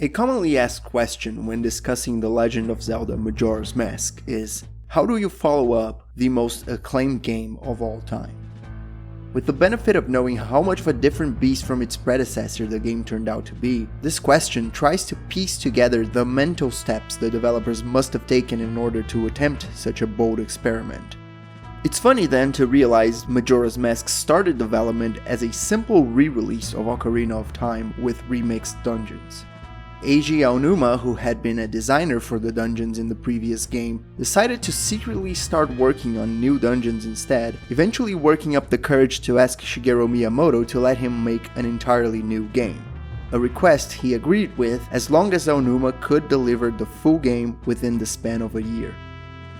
A commonly asked question when discussing The Legend of Zelda Majora's Mask is, how do you follow up the most acclaimed game of all time? With the benefit of knowing how much of a different beast from its predecessor the game turned out to be, this question tries to piece together the mental steps the developers must have taken in order to attempt such a bold experiment. It's funny then to realize Majora's Mask started development as a simple re-release of Ocarina of Time with remixed dungeons. Eiji Aonuma, who had been a designer for the dungeons in the previous game, decided to secretly start working on new dungeons instead, eventually working up the courage to ask Shigeru Miyamoto to let him make an entirely new game. A request he agreed with as long as Aonuma could deliver the full game within the span of a year.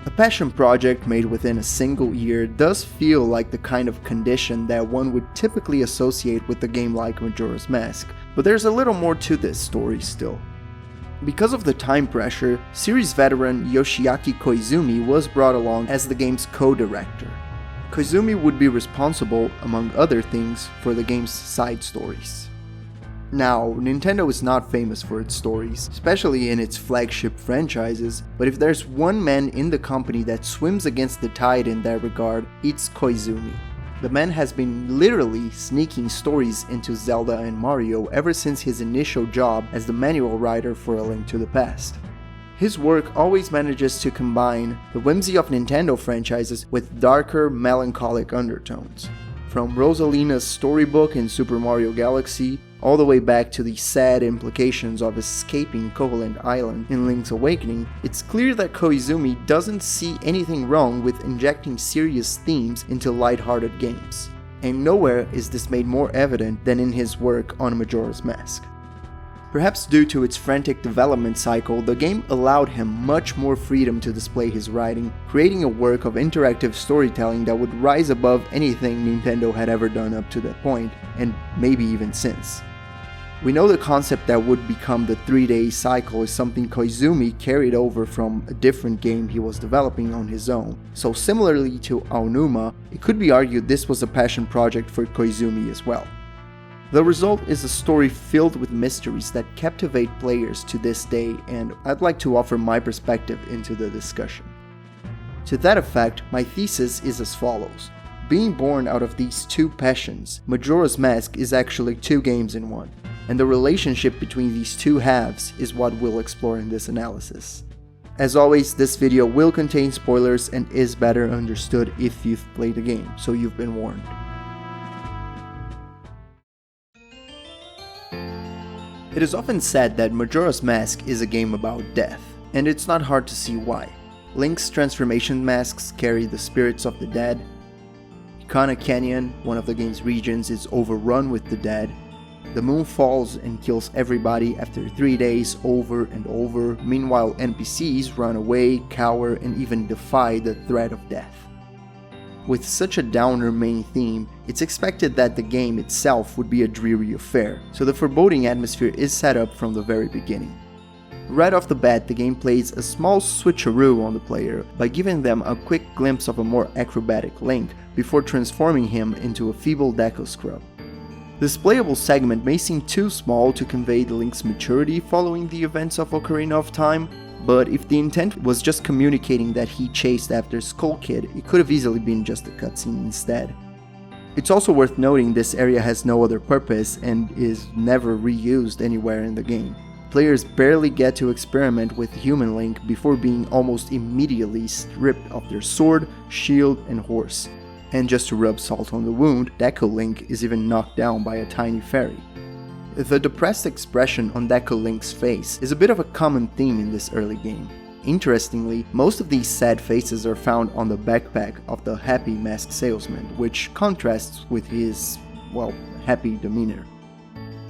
A passion project made within a single year does feel like the kind of condition that one would typically associate with a game like Majora's Mask, but there's a little more to this story still. Because of the time pressure, series veteran Yoshiaki Koizumi was brought along as the game's co-director. Koizumi would be responsible, among other things, for the game's side stories. Now, Nintendo is not famous for its stories, especially in its flagship franchises, but if there's one man in the company that swims against the tide in that regard, it's Koizumi. The man has been literally sneaking stories into Zelda and Mario ever since his initial job as the manual writer for A Link to the Past. His work always manages to combine the whimsy of Nintendo franchises with darker, melancholic undertones. From Rosalina's Storybook in Super Mario Galaxy, all the way back to the sad implications of escaping Koholint Island in Link's Awakening, it's clear that Koizumi doesn't see anything wrong with injecting serious themes into lighthearted games. And nowhere is this made more evident than in his work on Majora's Mask. Perhaps due to its frantic development cycle, the game allowed him much more freedom to display his writing, creating a work of interactive storytelling that would rise above anything Nintendo had ever done up to that point, and maybe even since. We know the concept that would become the 3-day cycle is something Koizumi carried over from a different game he was developing on his own, so similarly to Aonuma, it could be argued this was a passion project for Koizumi as well. The result is a story filled with mysteries that captivate players to this day, and I'd like to offer my perspective into the discussion. To that effect, my thesis is as follows. Being born out of these two passions, Majora's Mask is actually two games in one, and the relationship between these two halves is what we'll explore in this analysis. As always, this video will contain spoilers and is better understood if you've played the game, so you've been warned. It is often said that Majora's Mask is a game about death, and it's not hard to see why. Link's transformation masks carry the spirits of the dead. Ikana Canyon, one of the game's regions, is overrun with the dead. The moon falls and kills everybody after 3 days over and over, meanwhile NPCs run away, cower, and even defy the threat of death. With such a downer main theme, it's expected that the game itself would be a dreary affair, so the foreboding atmosphere is set up from the very beginning. Right off the bat, the game plays a small switcheroo on the player by giving them a quick glimpse of a more acrobatic Link before transforming him into a feeble Deku Scrub. This playable segment may seem too small to convey the Link's maturity following the events of Ocarina of Time, but if the intent was just communicating that he chased after Skull Kid, it could have easily been just a cutscene instead. It's also worth noting this area has no other purpose and is never reused anywhere in the game. Players barely get to experiment with human Link before being almost immediately stripped of their sword, shield, and horse. And just to rub salt on the wound, Deku Link is even knocked down by a tiny fairy. The depressed expression on Deku Link's face is a bit of a common theme in this early game. Interestingly, most of these sad faces are found on the backpack of the happy masked salesman, which contrasts with his, well, happy demeanor.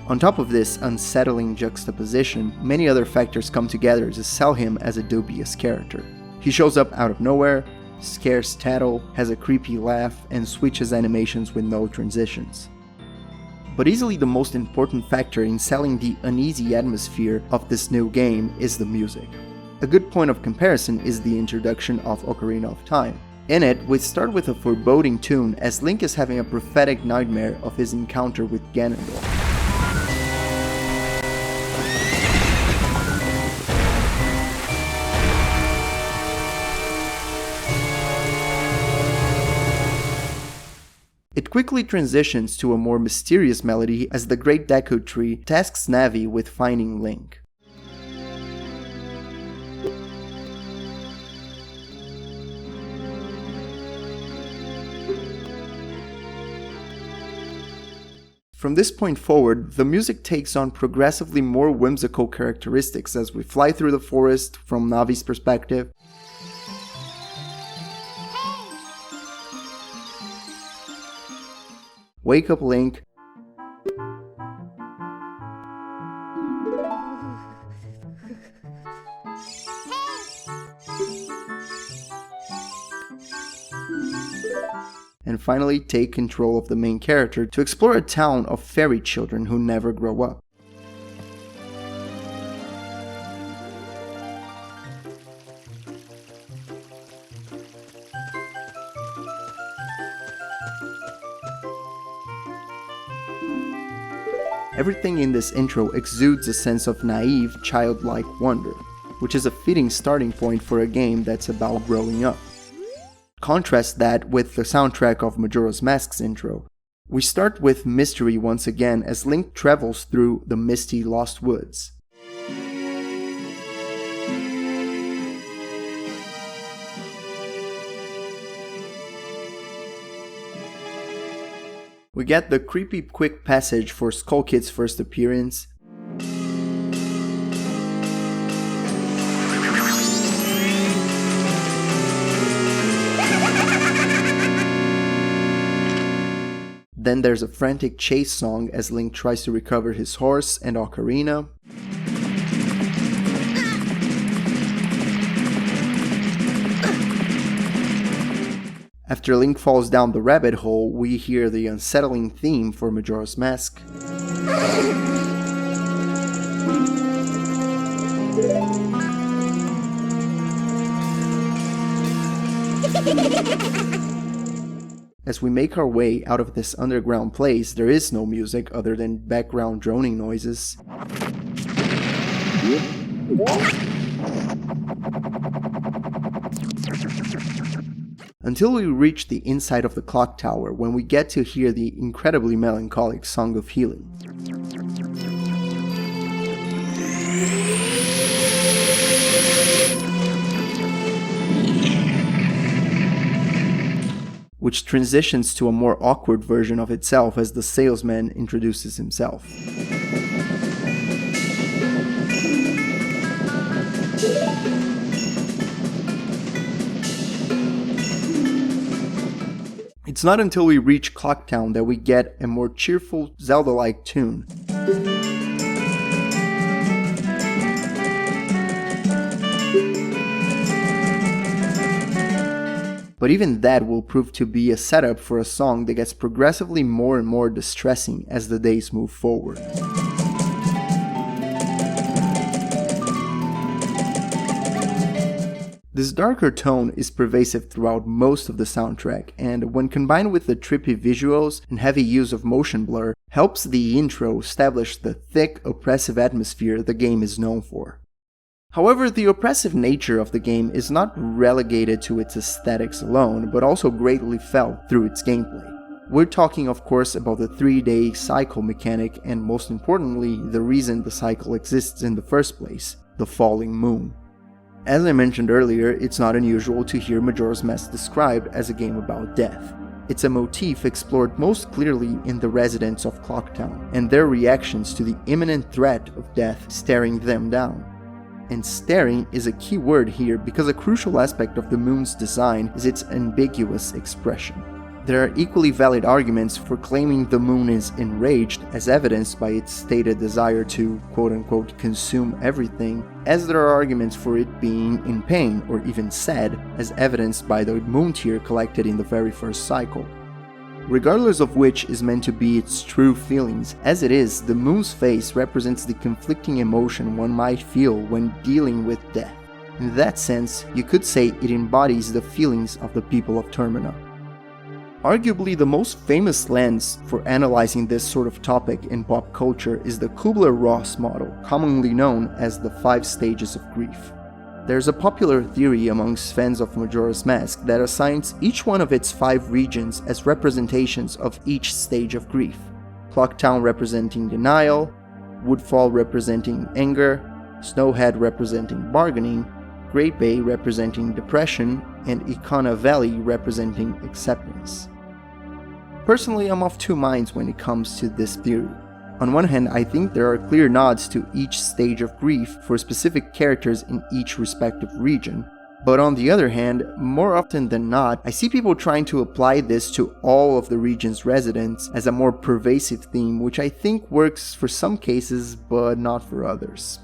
On top of this unsettling juxtaposition, many other factors come together to sell him as a dubious character. He shows up out of nowhere, scares Tattle, has a creepy laugh, and switches animations with no transitions. But easily the most important factor in selling the uneasy atmosphere of this new game is the music. A good point of comparison is the introduction of Ocarina of Time. In it, we start with a foreboding tune as Link is having a prophetic nightmare of his encounter with Ganondorf. It quickly transitions to a more mysterious melody as the Great Deku Tree tasks Navi with finding Link. From this point forward, the music takes on progressively more whimsical characteristics as we fly through the forest from Navi's perspective. Wake up, Link. And finally take control of the main character to explore a town of fairy children who never grow up. Everything in this intro exudes a sense of naive, childlike wonder, which is a fitting starting point for a game that's about growing up. Contrast that with the soundtrack of Majora's Mask's intro. We start with mystery once again as Link travels through the misty Lost Woods. We get the creepy quick passage for Skull Kid's first appearance. Then there's a frantic chase song as Link tries to recover his horse and ocarina. After Link falls down the rabbit hole, we hear the unsettling theme for Majora's Mask. As we make our way out of this underground place, there is no music other than background droning noises. Until we reach the inside of the clock tower, when we get to hear the incredibly melancholic Song of Healing. Which transitions to a more awkward version of itself as the salesman introduces himself. It's not until we reach Clock Town that we get a more cheerful Zelda-like tune. But even that will prove to be a setup for a song that gets progressively more and more distressing as the days move forward. This darker tone is pervasive throughout most of the soundtrack, and when combined with the trippy visuals and heavy use of motion blur, helps the intro establish the thick, oppressive atmosphere the game is known for. However, the oppressive nature of the game is not relegated to its aesthetics alone, but also greatly felt through its gameplay. We're talking of course about the 3-day cycle mechanic and most importantly, the reason the cycle exists in the first place, the falling moon. As I mentioned earlier, it's not unusual to hear Majora's Mask described as a game about death. It's a motif explored most clearly in the residents of Clocktown, and their reactions to the imminent threat of death staring them down. And staring is a key word here because a crucial aspect of the moon's design is its ambiguous expression. There are equally valid arguments for claiming the moon is enraged, as evidenced by its stated desire to quote-unquote consume everything, as there are arguments for it being in pain or even sad, as evidenced by the moon tear collected in the very first cycle. Regardless of which is meant to be its true feelings, as it is, the moon's face represents the conflicting emotion one might feel when dealing with death. In that sense, you could say it embodies the feelings of the people of Termina. Arguably the most famous lens for analyzing this sort of topic in pop culture is the Kubler-Ross model, commonly known as the 5 stages of grief. There's a popular theory amongst fans of Majora's Mask that assigns each one of its 5 regions as representations of each stage of grief. Clocktown representing denial, Woodfall representing anger, Snowhead representing bargaining, Great Bay representing depression, and Ikana Valley representing acceptance. Personally, I'm of two minds when it comes to this theory. On one hand, I think there are clear nods to each stage of grief for specific characters in each respective region, but on the other hand, more often than not, I see people trying to apply this to all of the region's residents as a more pervasive theme, which I think works for some cases, but not for others.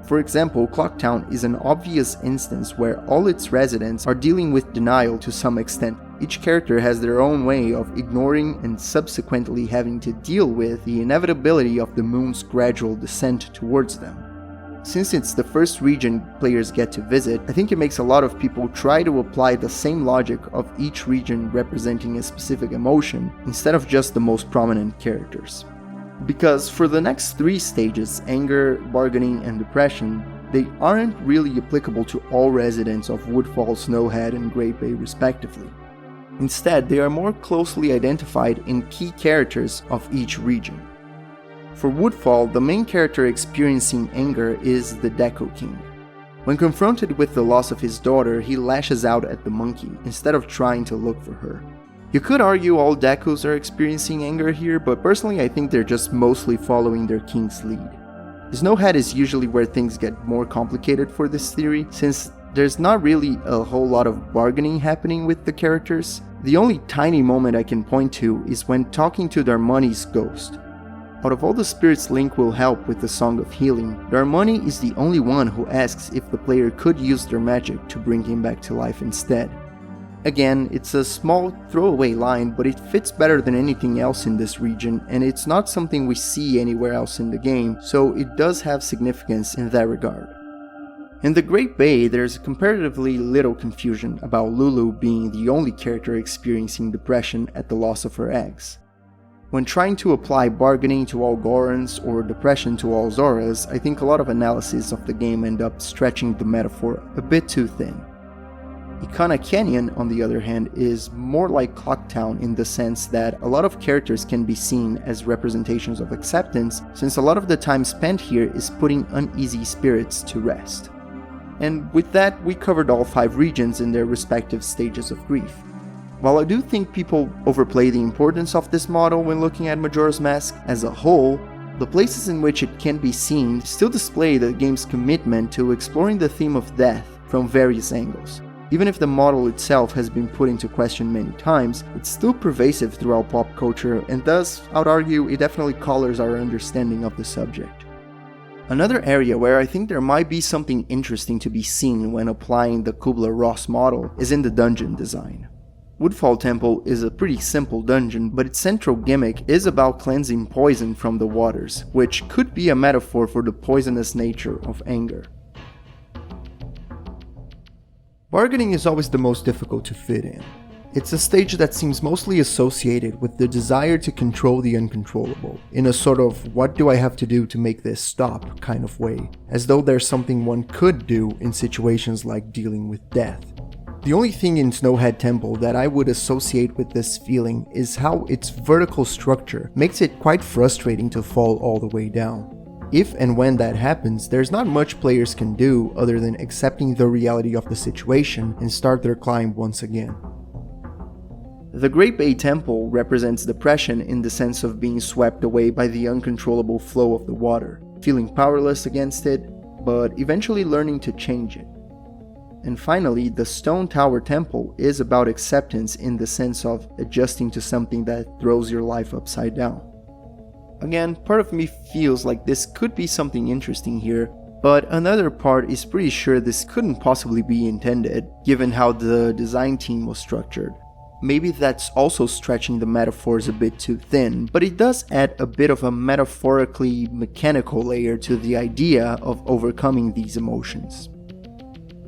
For example, Clocktown is an obvious instance where all its residents are dealing with denial to some extent. Each character has their own way of ignoring and subsequently having to deal with the inevitability of the moon's gradual descent towards them. Since it's the first region players get to visit, I think it makes a lot of people try to apply the same logic of each region representing a specific emotion instead of just the most prominent characters. Because for the next 3 stages, anger, bargaining, and depression, they aren't really applicable to all residents of Woodfall, Snowhead, and Great Bay respectively. Instead, they are more closely identified in key characters of each region. For Woodfall, the main character experiencing anger is the Deku King. When confronted with the loss of his daughter, he lashes out at the monkey instead of trying to look for her. You could argue all Dekus are experiencing anger here, but personally I think they're just mostly following their king's lead. Snowhead is usually where things get more complicated for this theory, since there's not really a whole lot of bargaining happening with the characters. The only tiny moment I can point to is when talking to Darmani's ghost. Out of all the spirits Link will help with the Song of Healing, Darmani is the only one who asks if the player could use their magic to bring him back to life instead. Again, it's a small throwaway line, but it fits better than anything else in this region, and it's not something we see anywhere else in the game, so it does have significance in that regard. In the Great Bay, there's comparatively little confusion about Lulu being the only character experiencing depression at the loss of her eggs. When trying to apply bargaining to all Gorons or depression to all Zoras, I think a lot of analysis of the game end up stretching the metaphor a bit too thin. Ikana Canyon, on the other hand, is more like Clocktown in the sense that a lot of characters can be seen as representations of acceptance, since a lot of the time spent here is putting uneasy spirits to rest. And with that, we covered all 5 regions in their respective stages of grief. While I do think people overplay the importance of this model when looking at Majora's Mask as a whole, the places in which it can be seen still display the game's commitment to exploring the theme of death from various angles. Even if the model itself has been put into question many times, it's still pervasive throughout pop culture, and thus, I'd argue, it definitely colors our understanding of the subject. Another area where I think there might be something interesting to be seen when applying the Kubler-Ross model is in the dungeon design. Woodfall Temple is a pretty simple dungeon, but its central gimmick is about cleansing poison from the waters, which could be a metaphor for the poisonous nature of anger. Bargaining is always the most difficult to fit in. It's a stage that seems mostly associated with the desire to control the uncontrollable, in a sort of what do I have to do to make this stop kind of way, as though there's something one could do in situations like dealing with death. The only thing in Snowhead Temple that I would associate with this feeling is how its vertical structure makes it quite frustrating to fall all the way down. If and when that happens, there's not much players can do other than accepting the reality of the situation and start their climb once again. The Great Bay Temple represents depression in the sense of being swept away by the uncontrollable flow of the water, feeling powerless against it, but eventually learning to change it. And finally, the Stone Tower Temple is about acceptance in the sense of adjusting to something that throws your life upside down. Again, part of me feels like this could be something interesting here, but another part is pretty sure this couldn't possibly be intended, given how the design team was structured. Maybe that's also stretching the metaphors a bit too thin, but it does add a bit of a metaphorically mechanical layer to the idea of overcoming these emotions.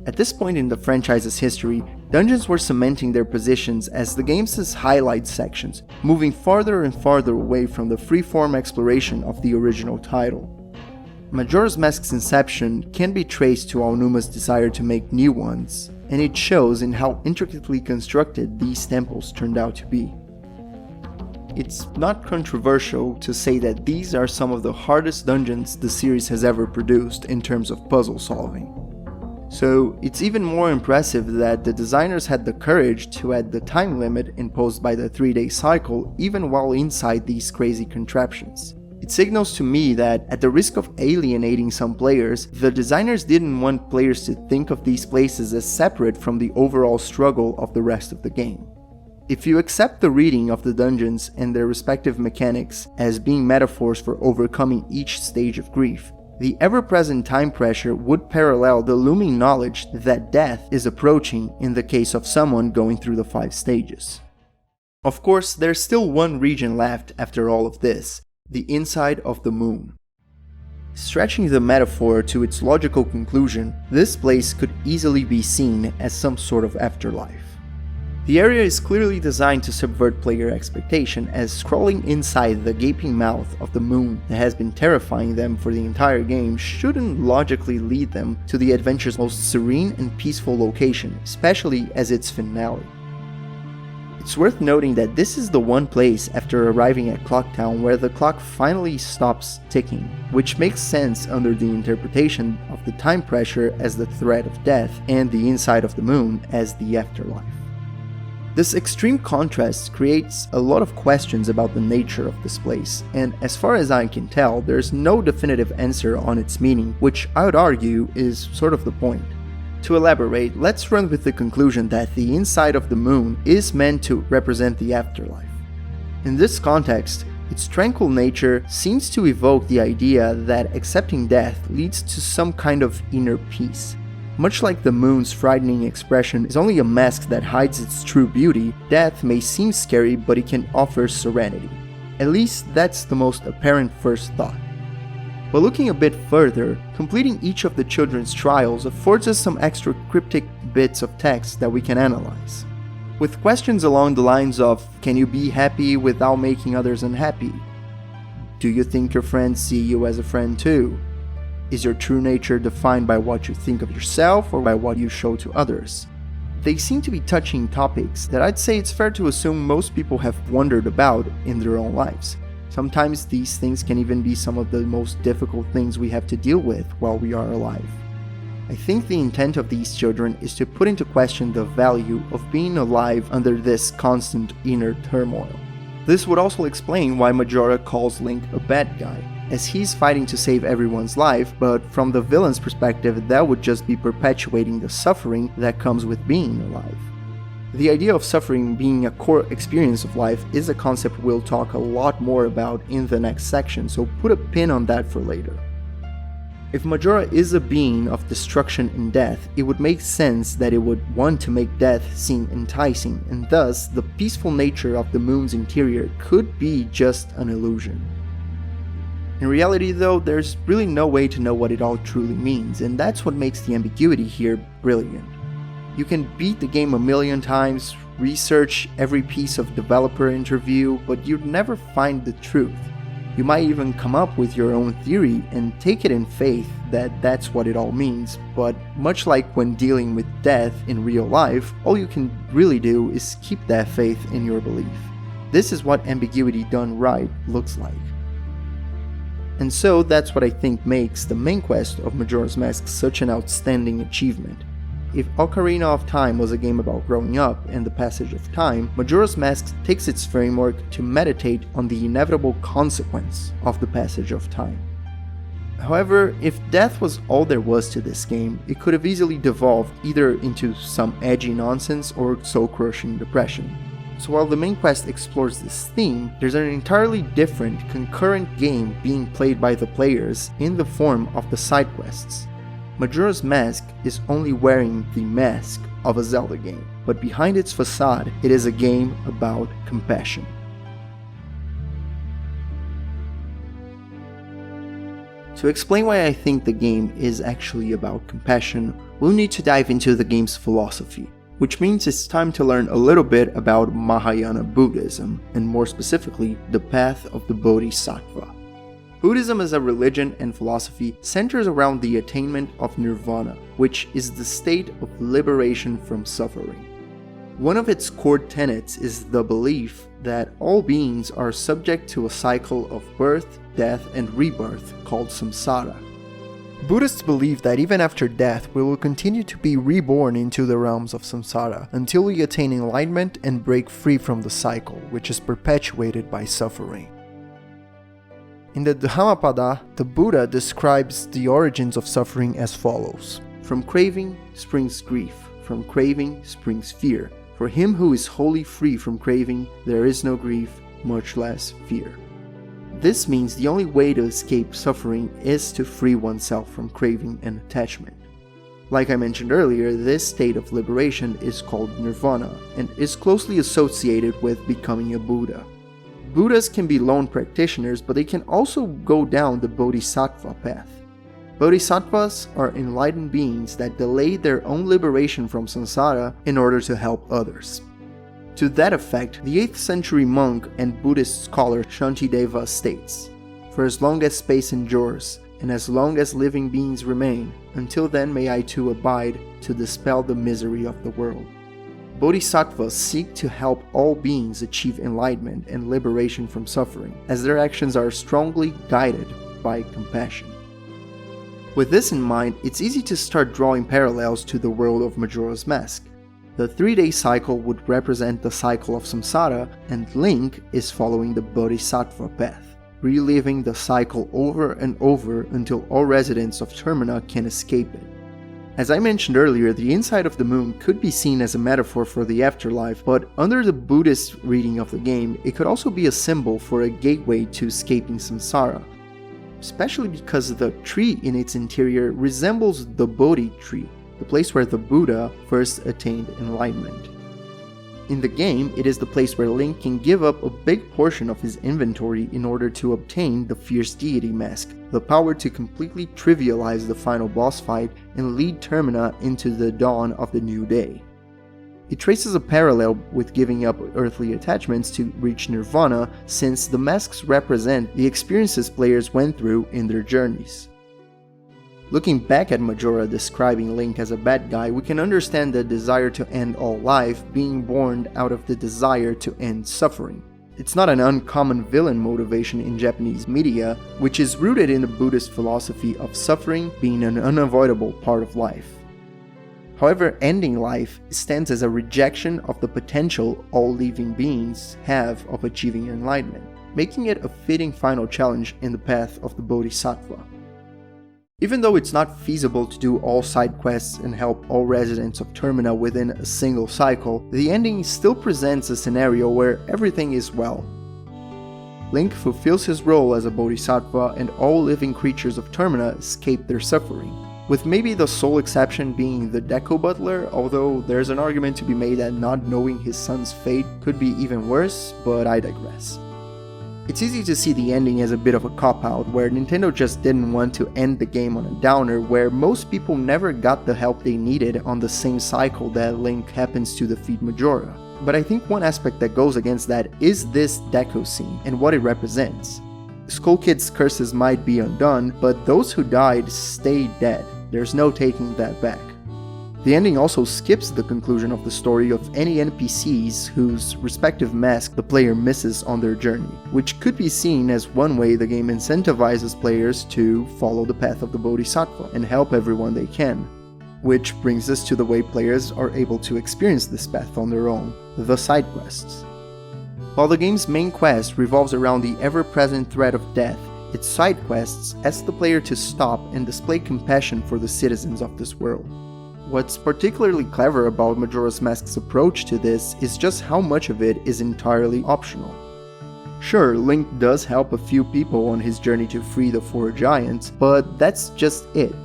At this point in the franchise's history, dungeons were cementing their positions as the game's highlight sections, moving farther and farther away from the freeform exploration of the original title. Majora's Mask's inception can be traced to Aonuma's desire to make new ones, and it shows in how intricately constructed these temples turned out to be. It's not controversial to say that these are some of the hardest dungeons the series has ever produced in terms of puzzle solving. So it's even more impressive that the designers had the courage to add the time limit imposed by the 3-day cycle even while inside these crazy contraptions. It signals to me that, at the risk of alienating some players, the designers didn't want players to think of these places as separate from the overall struggle of the rest of the game. If you accept the reading of the dungeons and their respective mechanics as being metaphors for overcoming each stage of grief, the ever-present time pressure would parallel the looming knowledge that death is approaching in the case of someone going through the 5 stages. Of course, there's still one region left after all of this, the inside of the moon. Stretching the metaphor to its logical conclusion, this place could easily be seen as some sort of afterlife. The area is clearly designed to subvert player expectation, as scrolling inside the gaping mouth of the moon that has been terrifying them for the entire game shouldn't logically lead them to the adventure's most serene and peaceful location, especially as its finale. It's worth noting that this is the one place after arriving at Clocktown where the clock finally stops ticking, which makes sense under the interpretation of the time pressure as the threat of death and the inside of the moon as the afterlife. This extreme contrast creates a lot of questions about the nature of this place, and as far as I can tell, there's no definitive answer on its meaning, which I would argue is sort of the point. To elaborate, let's run with the conclusion that the inside of the moon is meant to represent the afterlife. In this context, its tranquil nature seems to evoke the idea that accepting death leads to some kind of inner peace. Much like the moon's frightening expression is only a mask that hides its true beauty, death may seem scary, but it can offer serenity. At least that's the most apparent first thought. But looking a bit further, completing each of the children's trials affords us some extra cryptic bits of text that we can analyze. With questions along the lines of, can you be happy without making others unhappy? Do you think your friends see you as a friend too? Is your true nature defined by what you think of yourself or by what you show to others? They seem to be touching topics that I'd say it's fair to assume most people have wondered about in their own lives. Sometimes these things can even be some of the most difficult things we have to deal with while we are alive. I think the intent of these children is to put into question the value of being alive under this constant inner turmoil. This would also explain why Majora calls Link a bad guy, as he's fighting to save everyone's life, but from the villain's perspective that would just be perpetuating the suffering that comes with being alive. The idea of suffering being a core experience of life is a concept we'll talk a lot more about in the next section, so put a pin on that for later. If Majora is a being of destruction and death, it would make sense that it would want to make death seem enticing, and thus the peaceful nature of the moon's interior could be just an illusion. In reality though, there's really no way to know what it all truly means, and that's what makes the ambiguity here brilliant. You can beat the game a million times, research every piece of developer interview, but you'd never find the truth. You might even come up with your own theory and take it in faith that that's what it all means, but much like when dealing with death in real life, all you can really do is keep that faith in your belief. This is what ambiguity done right looks like. And so that's what I think makes the main quest of Majora's Mask such an outstanding achievement. If Ocarina of Time was a game about growing up and the passage of time, Majora's Mask takes its framework to meditate on the inevitable consequence of the passage of time. However, if death was all there was to this game, it could have easily devolved either into some edgy nonsense or soul-crushing depression. So while the main quest explores this theme, there's an entirely different, concurrent game being played by the players in the form of the side quests. Majora's Mask is only wearing the mask of a Zelda game, but behind its facade, it is a game about compassion. To explain why I think the game is actually about compassion, we'll need to dive into the game's philosophy, which means it's time to learn a little bit about Mahayana Buddhism, and more specifically, the path of the Bodhisattva. Buddhism as a religion and philosophy centers around the attainment of nirvana, which is the state of liberation from suffering. One of its core tenets is the belief that all beings are subject to a cycle of birth, death, and rebirth called samsara. Buddhists believe that even after death, we will continue to be reborn into the realms of samsara until we attain enlightenment and break free from the cycle, which is perpetuated by suffering. In the Dhammapada, the Buddha describes the origins of suffering as follows. From craving springs grief, from craving springs fear. For him who is wholly free from craving, there is no grief, much less fear. This means the only way to escape suffering is to free oneself from craving and attachment. Like I mentioned earlier, this state of liberation is called nirvana and is closely associated with becoming a Buddha. Buddhas can be lone practitioners, but they can also go down the bodhisattva path. Bodhisattvas are enlightened beings that delay their own liberation from samsara in order to help others. To that effect, the 8th century monk and Buddhist scholar Shantideva states, "For as long as space endures, and as long as living beings remain, until then may I too abide to dispel the misery of the world." Bodhisattvas seek to help all beings achieve enlightenment and liberation from suffering, as their actions are strongly guided by compassion. With this in mind, it's easy to start drawing parallels to the world of Majora's Mask. The 3-day cycle would represent the cycle of samsara, and Link is following the bodhisattva path, reliving the cycle over and over until all residents of Termina can escape it. As I mentioned earlier, the inside of the moon could be seen as a metaphor for the afterlife, but under the Buddhist reading of the game, it could also be a symbol for a gateway to escaping samsara, especially because the tree in its interior resembles the Bodhi tree, the place where the Buddha first attained enlightenment. In the game, it is the place where Link can give up a big portion of his inventory in order to obtain the Fierce Deity Mask, the power to completely trivialize the final boss fight and lead Termina into the dawn of the new day. It traces a parallel with giving up earthly attachments to reach nirvana, since the masks represent the experiences players went through in their journeys. Looking back at Majora describing Link as a bad guy, we can understand the desire to end all life being born out of the desire to end suffering. It's not an uncommon villain motivation in Japanese media, which is rooted in the Buddhist philosophy of suffering being an unavoidable part of life. However, ending life stands as a rejection of the potential all living beings have of achieving enlightenment, making it a fitting final challenge in the path of the Bodhisattva. Even though it's not feasible to do all side quests and help all residents of Termina within a single cycle, the ending still presents a scenario where everything is well. Link fulfills his role as a Bodhisattva and all living creatures of Termina escape their suffering, with maybe the sole exception being the Deco Butler, although there's an argument to be made that not knowing his son's fate could be even worse, but I digress. It's easy to see the ending as a bit of a cop-out, where Nintendo just didn't want to end the game on a downer, where most people never got the help they needed on the same cycle that Link happens to defeat Majora. But I think one aspect that goes against that is this Deco scene and what it represents. Skull Kid's curses might be undone, but those who died stay dead. There's no taking that back. The ending also skips the conclusion of the story of any NPCs whose respective mask the player misses on their journey, which could be seen as one way the game incentivizes players to follow the path of the Bodhisattva and help everyone they can. Which brings us to the way players are able to experience this path on their own, the side quests. While the game's main quest revolves around the ever-present threat of death, its side quests ask the player to stop and display compassion for the citizens of this world. What's particularly clever about Majora's Mask's approach to this is just how much of it is entirely optional. Sure, Link does help a few people on his journey to free the 4 giants, but that's just it.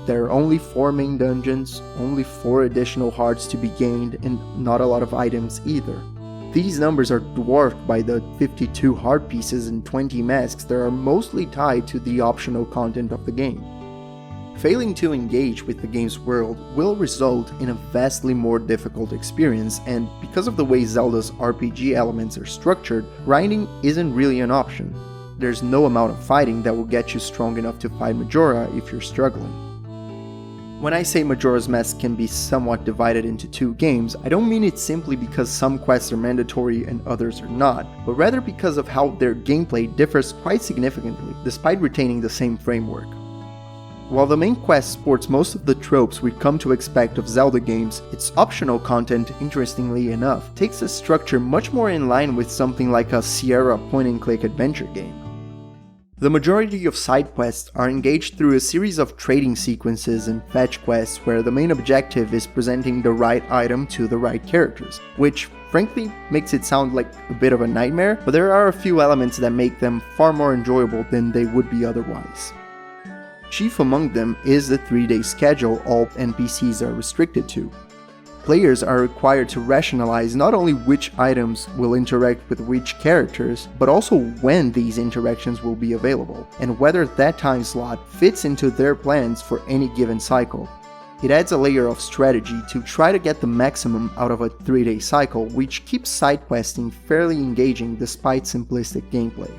There are only 4 main dungeons, only 4 additional hearts to be gained, and not a lot of items either. These numbers are dwarfed by the 52 heart pieces and 20 masks that are mostly tied to the optional content of the game. Failing to engage with the game's world will result in a vastly more difficult experience, and because of the way Zelda's RPG elements are structured, grinding isn't really an option. there's no amount of fighting that will get you strong enough to fight Majora if you're struggling. When I say Majora's Mask can be somewhat divided into two games, I don't mean it simply because some quests are mandatory and others are not, but rather because of how their gameplay differs quite significantly, despite retaining the same framework. While the main quest sports most of the tropes we've come to expect of Zelda games, its optional content, interestingly enough, takes a structure much more in line with something like a Sierra point-and-click adventure game. The majority of side quests are engaged through a series of trading sequences and fetch quests where the main objective is presenting the right item to the right characters, which frankly makes it sound like a bit of a nightmare, but there are a few elements that make them far more enjoyable than they would be otherwise. Chief among them is the 3-day schedule all NPCs are restricted to. Players are required to rationalize not only which items will interact with which characters, but also when these interactions will be available, and whether that time slot fits into their plans for any given cycle. It adds a layer of strategy to try to get the maximum out of a 3-day cycle, which keeps side questing fairly engaging despite simplistic gameplay.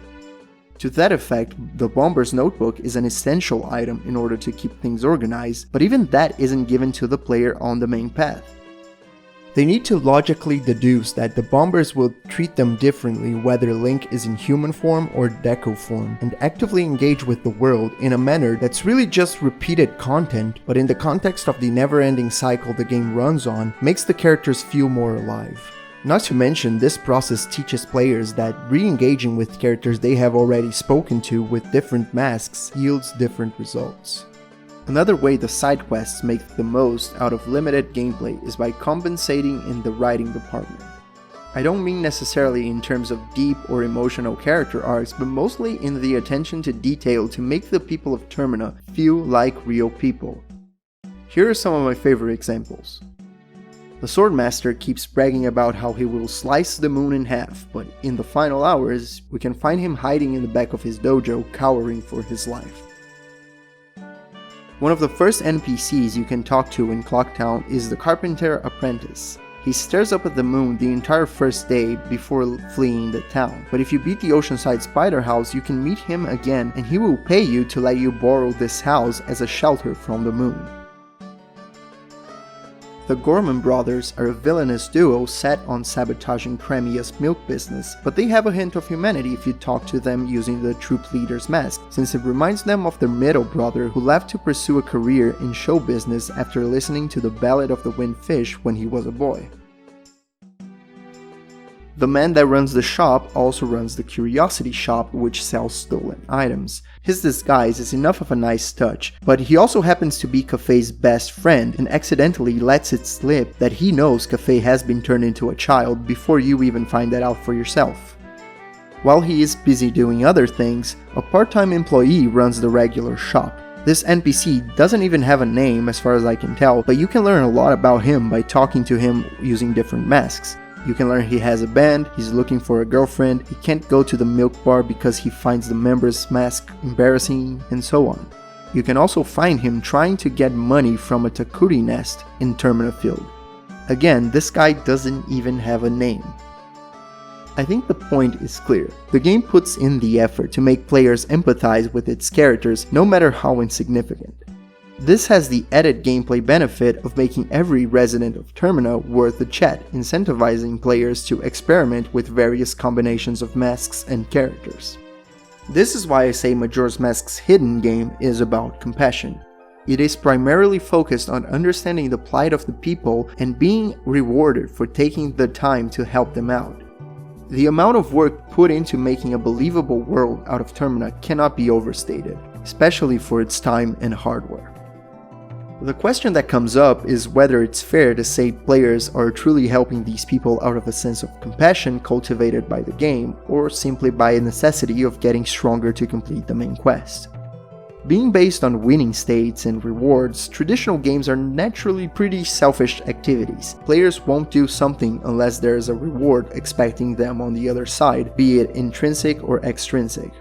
To that effect, the Bomber's Notebook is an essential item in order to keep things organized, but even that isn't given to the player on the main path. They need to logically deduce that the Bombers will treat them differently whether Link is in human form or Deku form, and actively engage with the world in a manner that's really just repeated content, but in the context of the never-ending cycle the game runs on, makes the characters feel more alive. Not to mention, this process teaches players that re-engaging with characters they have already spoken to with different masks yields different results. Another way the side quests make the most out of limited gameplay is by compensating in the writing department. I don't mean necessarily in terms of deep or emotional character arcs, but mostly in the attention to detail to make the people of Termina feel like real people. Here are some of my favorite examples. The Swordmaster keeps bragging about how he will slice the moon in half, but in the final hours, we can find him hiding in the back of his dojo, cowering for his life. One of the first NPCs you can talk to in Clocktown is the Carpenter Apprentice. He stares up at the moon the entire first day before fleeing the town, but if you beat the Oceanside Spider House, you can meet him again and he will pay you to let you borrow this house as a shelter from the moon. The Gorman brothers are a villainous duo set on sabotaging Cremia's milk business, but they have a hint of humanity if you talk to them using the troop leader's mask, since it reminds them of their middle brother who left to pursue a career in show business after listening to the Ballad of the Winged Fish when he was a boy. The man that runs the shop also runs the Curiosity Shop, which sells stolen items. His disguise is enough of a nice touch, but he also happens to be Kafei's best friend and accidentally lets it slip that he knows Kafei has been turned into a child before you even find that out for yourself. While he is busy doing other things, a part-time employee runs the regular shop. This NPC doesn't even have a name as far as I can tell, but you can learn a lot about him by talking to him using different masks. You can learn he has a band, he's looking for a girlfriend, he can't go to the milk bar because he finds the member's mask embarrassing, and so on. You can also find him trying to get money from a Takuri nest in Termina Field. Again, this guy doesn't even have a name. I think the point is clear. The game puts in the effort to make players empathize with its characters, no matter how insignificant. This has the added gameplay benefit of making every resident of Termina worth a chat, incentivizing players to experiment with various combinations of masks and characters. This is why I say Majora's Mask's hidden game is about compassion. It is primarily focused on understanding the plight of the people and being rewarded for taking the time to help them out. The amount of work put into making a believable world out of Termina cannot be overstated, especially for its time and hardware. The question that comes up is whether it's fair to say players are truly helping these people out of a sense of compassion cultivated by the game, or simply by a necessity of getting stronger to complete the main quest. Being based on winning states and rewards, traditional games are naturally pretty selfish activities. Players won't do something unless there is a reward expecting them on the other side, be it intrinsic or extrinsic.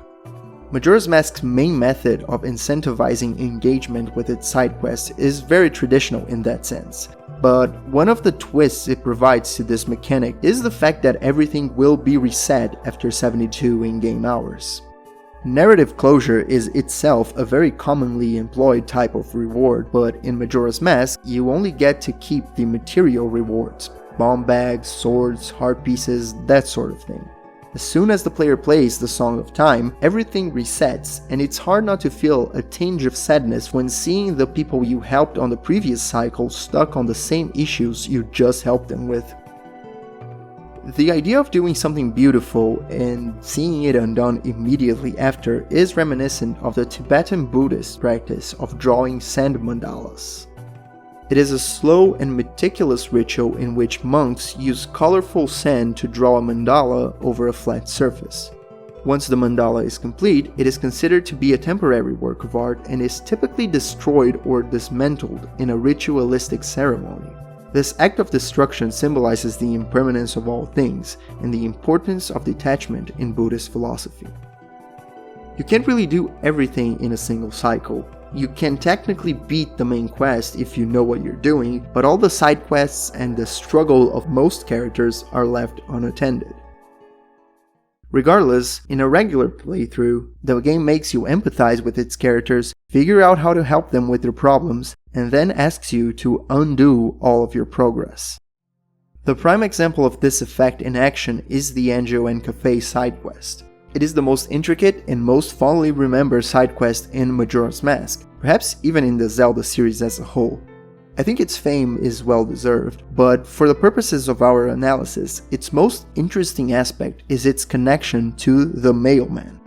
Majora's Mask's main method of incentivizing engagement with its side quests is very traditional in that sense. But one of the twists it provides to this mechanic is the fact that everything will be reset after 72 in-game hours. Narrative closure is itself a very commonly employed type of reward, but in Majora's Mask, you only get to keep the material rewards. Bomb bags, swords, heart pieces, that sort of thing. As soon as the player plays the Song of Time, everything resets, and it's hard not to feel a tinge of sadness when seeing the people you helped on the previous cycle stuck on the same issues you just helped them with. The idea of doing something beautiful and seeing it undone immediately after is reminiscent of the Tibetan Buddhist practice of drawing sand mandalas. It is a slow and meticulous ritual in which monks use colorful sand to draw a mandala over a flat surface. Once the mandala is complete, it is considered to be a temporary work of art and is typically destroyed or dismantled in a ritualistic ceremony. This act of destruction symbolizes the impermanence of all things and the importance of detachment in Buddhist philosophy. You can't really do everything in a single cycle. You can technically beat the main quest if you know what you're doing, but all the side quests and the struggle of most characters are left unattended. Regardless, in a regular playthrough, the game makes you empathize with its characters, figure out how to help them with their problems, and then asks you to undo all of your progress. The prime example of this effect in action is the Anjo and Cafe side quest. It is the most intricate and most fondly remembered side quest in Majora's Mask, perhaps even in the Zelda series as a whole. I think its fame is well deserved, but for the purposes of our analysis, its most interesting aspect is its connection to the mailman.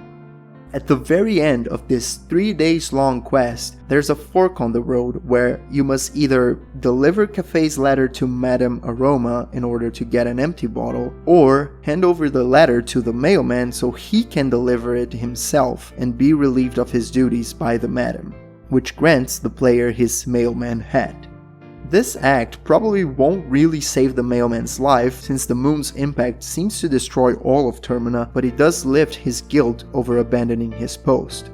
At the very end of this 3 days long quest, there's a fork on the road where you must either deliver Cafe's letter to Madame Aroma in order to get an empty bottle, or hand over the letter to the mailman so he can deliver it himself and be relieved of his duties by the Madame, which grants the player his mailman hat. This act probably won't really save the mailman's life since the moon's impact seems to destroy all of Termina, but it does lift his guilt over abandoning his post.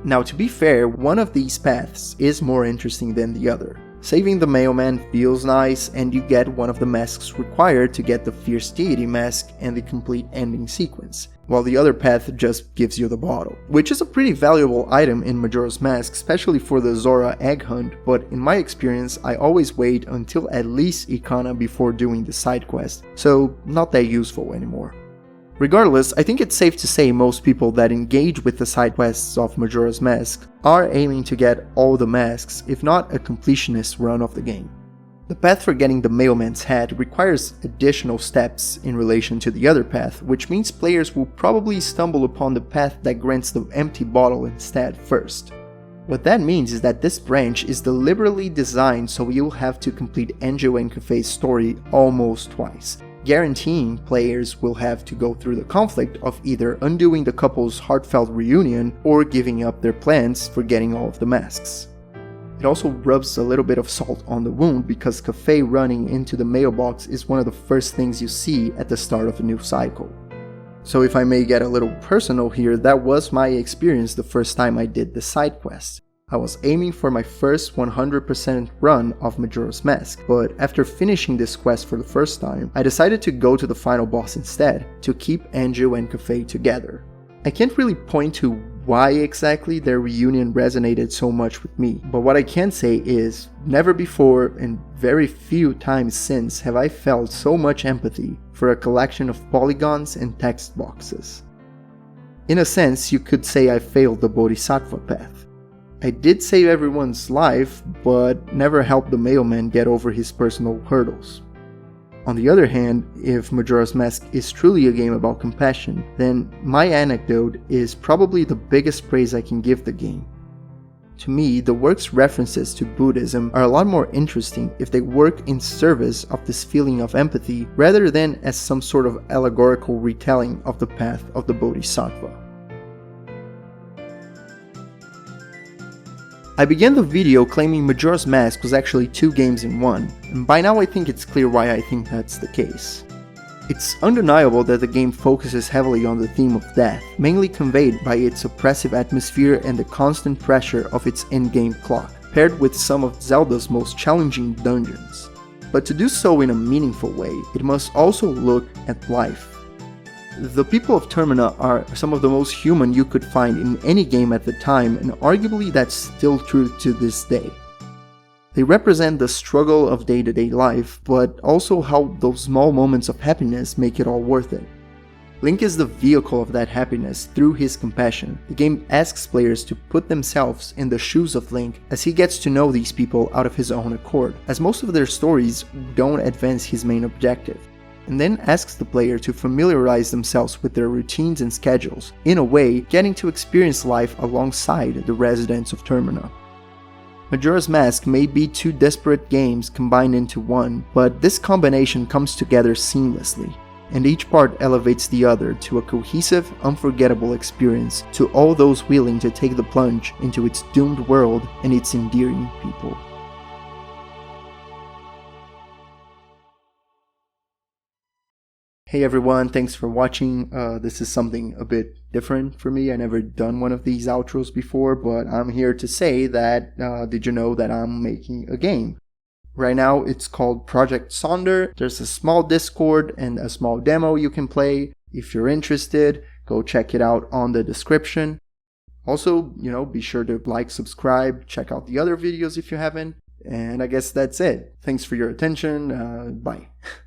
Now, to be fair, one of these paths is more interesting than the other. Saving the mailman feels nice, and you get one of the masks required to get the Fierce Deity mask and the complete ending sequence, while the other path just gives you the bottle, which is a pretty valuable item in Majora's Mask, especially for the Zora egg hunt, but in my experience I always wait until at least Ikana before doing the side quest, so not that useful anymore. Regardless, I think it's safe to say most people that engage with the side quests of Majora's Mask are aiming to get all the masks, if not a completionist run of the game. The path for getting the mailman's hat requires additional steps in relation to the other path, which means players will probably stumble upon the path that grants the empty bottle instead first. What that means is that this branch is deliberately designed so you'll have to complete Anjo and Cafe's story almost twice, guaranteeing players will have to go through the conflict of either undoing the couple's heartfelt reunion or giving up their plans for getting all of the masks. It also rubs a little bit of salt on the wound because Cafe running into the mailbox is one of the first things you see at the start of a new cycle. So if I may get a little personal here, that was my experience the first time I did the side quest. I was aiming for my first 100% run of Majora's Mask, but after finishing this quest for the first time, I decided to go to the final boss instead, to keep Anjo and Cafe together. I can't really point to why exactly their reunion resonated so much with me, but what I can say is, never before and very few times since have I felt so much empathy for a collection of polygons and text boxes. In a sense, you could say I failed the Bodhisattva path. I did save everyone's life, but never helped the mailman get over his personal hurdles. On the other hand, if Majora's Mask is truly a game about compassion, then my anecdote is probably the biggest praise I can give the game. To me, the work's references to Buddhism are a lot more interesting if they work in service of this feeling of empathy rather than as some sort of allegorical retelling of the path of the Bodhisattva. I began the video claiming Majora's Mask was actually 2 games in one, and by now I think it's clear why I think that's the case. It's undeniable that the game focuses heavily on the theme of death, mainly conveyed by its oppressive atmosphere and the constant pressure of its endgame clock, paired with some of Zelda's most challenging dungeons. But to do so in a meaningful way, it must also look at life. The people of Termina are some of the most human you could find in any game at the time, and arguably that's still true to this day. They represent the struggle of day-to-day life, but also how those small moments of happiness make it all worth it. Link is the vehicle of that happiness through his compassion. The game asks players to put themselves in the shoes of Link as he gets to know these people out of his own accord, as most of their stories don't advance his main objective, and then asks the player to familiarize themselves with their routines and schedules, in a way getting to experience life alongside the residents of Termina. Majora's Mask may be two disparate games combined into one, but this combination comes together seamlessly, and each part elevates the other to a cohesive, unforgettable experience to all those willing to take the plunge into its doomed world and its endearing people. Hey everyone, thanks for watching. This is something a bit different for me. I never done one of these outros before, but I'm here to say that, did you know that I'm making a game? Right now it's called Project Sonder. There's a small Discord and a small demo you can play. If you're interested, go check it out on the description. Also, be sure to like, subscribe, check out the other videos if you haven't. And I guess that's it. Thanks for your attention. Bye.